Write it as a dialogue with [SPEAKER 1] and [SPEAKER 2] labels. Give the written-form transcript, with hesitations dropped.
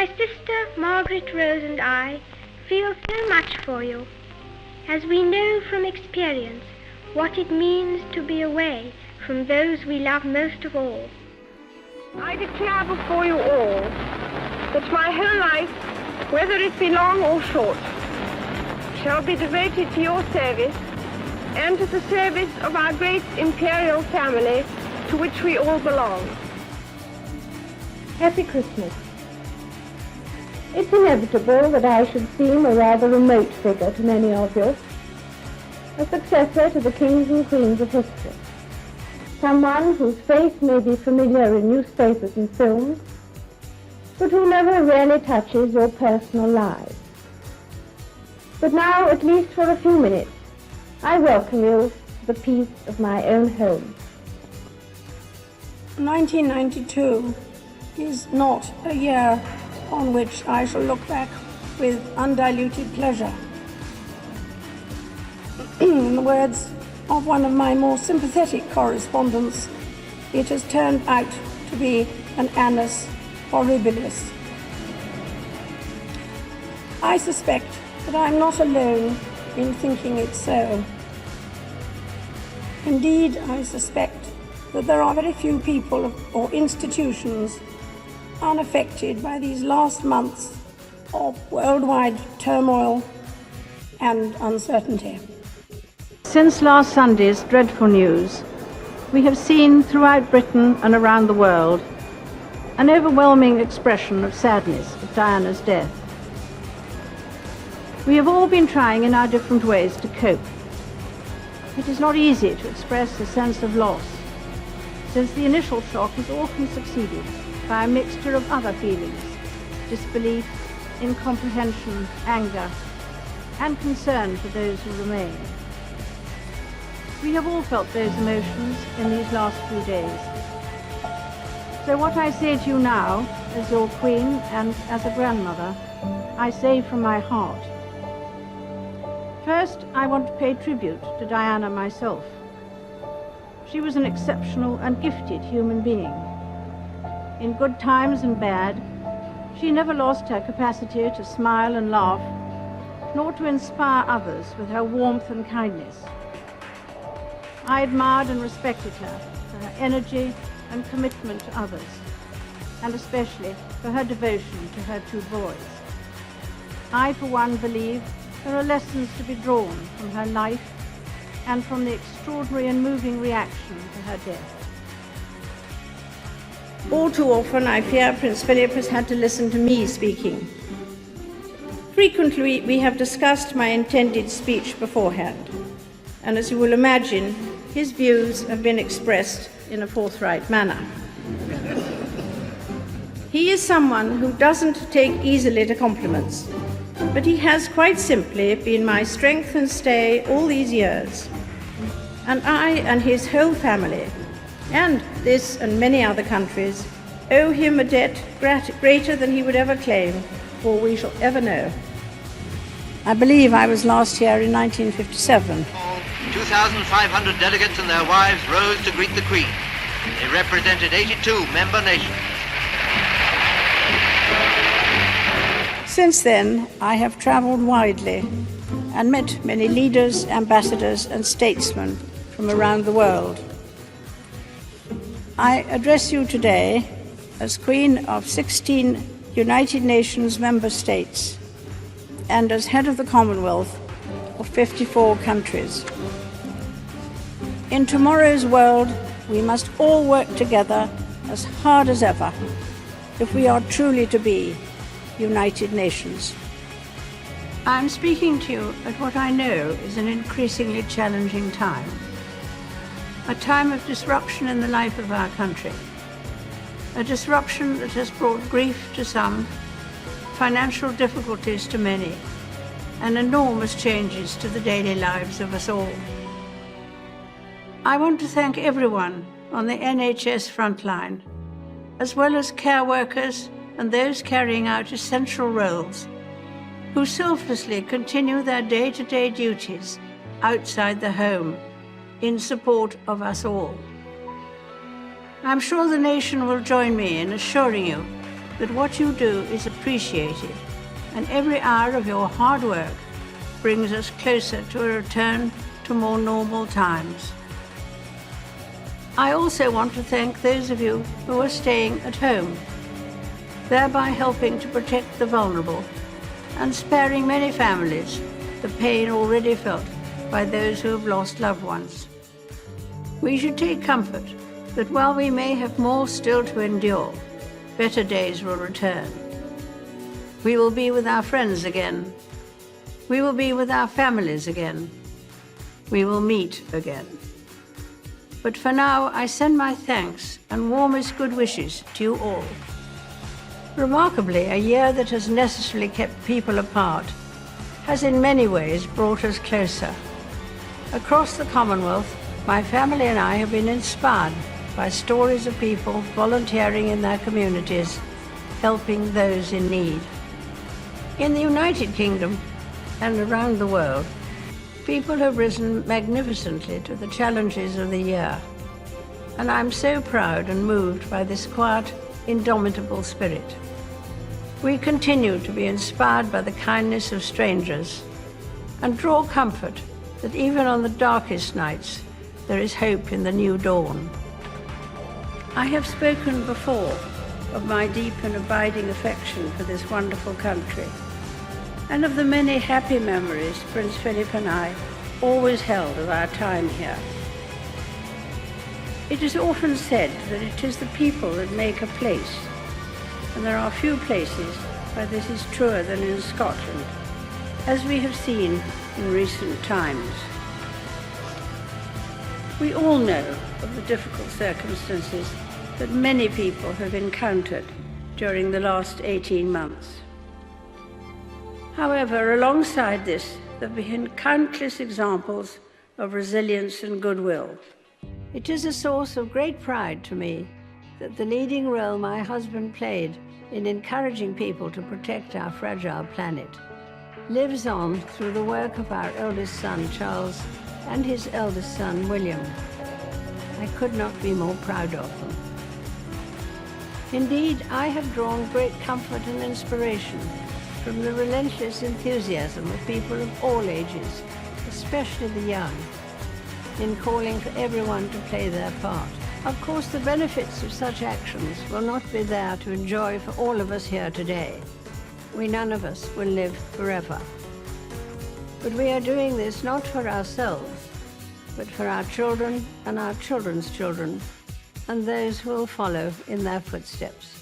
[SPEAKER 1] my sister Margaret Rose and I feel so much for you, as we know from experience what it means to be away from those we love most of all.
[SPEAKER 2] I declare before you all that my whole life, whether it be long or short, shall be devoted to your service and to the service of our great imperial family to which we all belong.
[SPEAKER 3] Happy Christmas. It's inevitable that I should seem a rather remote figure to many of you, a successor to the kings and queens of history, someone whose face may be familiar in newspapers and films, but who never really touches your personal lives. But now, at least for a few minutes, I welcome you to the peace of my own home.
[SPEAKER 4] 1992 is not a year on which I shall look back with undiluted pleasure. In the words of one of my more sympathetic correspondents, it has turned out to be an annus horribilis. I suspect that I'm not alone in thinking it so. Indeed, I suspect that there are very few people or institutions unaffected by these last months of worldwide turmoil and uncertainty.
[SPEAKER 5] Since last Sunday's dreadful news, we have seen throughout Britain and around the world an overwhelming expression of sadness at Diana's death. We have all been trying in our different ways to cope. It is not easy to express a sense of loss, since the initial shock is often succeeded by a mixture of other feelings: disbelief, incomprehension, anger, and concern for those who remain. We have all felt those emotions in these last few days. So what I say to you now, as your queen and as a grandmother, I say from my heart. First, I want to pay tribute to Diana myself. She was an exceptional and gifted human being. In good times and bad, she never lost her capacity to smile and laugh, nor to inspire others with her warmth and kindness. I admired and respected her for her energy and commitment to others, and especially for her devotion to her two boys. I, for one, believe there are lessons to be drawn from her life and from the extraordinary and moving reaction to her death. All too often, I fear Prince Philip has had to listen to me speaking. Frequently, we have discussed my intended speech beforehand, and as you will imagine, his views have been expressed in a forthright manner. He is someone who doesn't take easily to compliments, but he has quite simply been my strength and stay all these years. And I and his whole family, and this and many other countries, owe him a debt greater than he would ever claim, or we shall ever know. I believe I was last here in 1957.
[SPEAKER 6] 2,500 delegates and their wives rose to greet the Queen. They represented 82 member nations.
[SPEAKER 4] Since then, I have traveled widely and met many leaders, ambassadors, and statesmen from around the world. I address you today as Queen of 16 United Nations member states and as head of the Commonwealth of 54 countries. In tomorrow's world, we must all work together as hard as ever if we are truly to be United Nations. I'm speaking to you at what I know is an increasingly challenging time, a time of disruption in the life of our country, a disruption that has brought grief to some, financial difficulties to many, and enormous changes to the daily lives of us all. I want to thank everyone on the NHS frontline, as well as care workers and those carrying out essential roles, who selflessly continue their day-to-day duties outside the home in support of us all. I'm sure the nation will join me in assuring you
[SPEAKER 5] that what you do is appreciated, and every hour of your hard work brings us closer to a return to more normal times. I also want to thank those of you who are staying at home, thereby helping to protect the vulnerable and sparing many families the pain already felt by those who have lost loved ones. We should take comfort that while we may have more still to endure, better days will return. We will be with our friends again. We will be with our families again. We will meet again. But for now, I send my thanks and warmest good wishes to you all. Remarkably, a year that has necessarily kept people apart has in many ways brought us closer. Across the Commonwealth, my family and I have been inspired by stories of people volunteering in their communities, helping those in need. In the United Kingdom and around the world, people have risen magnificently to the challenges of the year, and I'm so proud and moved by this quiet, indomitable spirit. We continue to be inspired by the kindness of strangers and draw comfort that even on the darkest nights, there is hope in the new dawn. I have spoken before of my deep and abiding affection for this wonderful country, and of the many happy memories Prince Philip and I always held of our time here. It is often said that it is the people that make a place, and there are few places where this is truer than in Scotland, as we have seen in recent times. We all know of the difficult circumstances that many people have encountered during the last 18 months. However, alongside this, there have been countless examples of resilience and goodwill. It is a source of great pride to me that the leading role my husband played in encouraging people to protect our fragile planet lives on through the work of our eldest son, Charles, and his eldest son, William. I could not be more proud of them. Indeed, I have drawn great comfort and inspiration from the relentless enthusiasm of people of all ages, especially the young, in calling for everyone to play their part. Of course, the benefits of such actions will not be there to enjoy for all of us here today. None of us will live forever. But we are doing this not for ourselves, but for our children and our children's children, and those who will follow in their footsteps.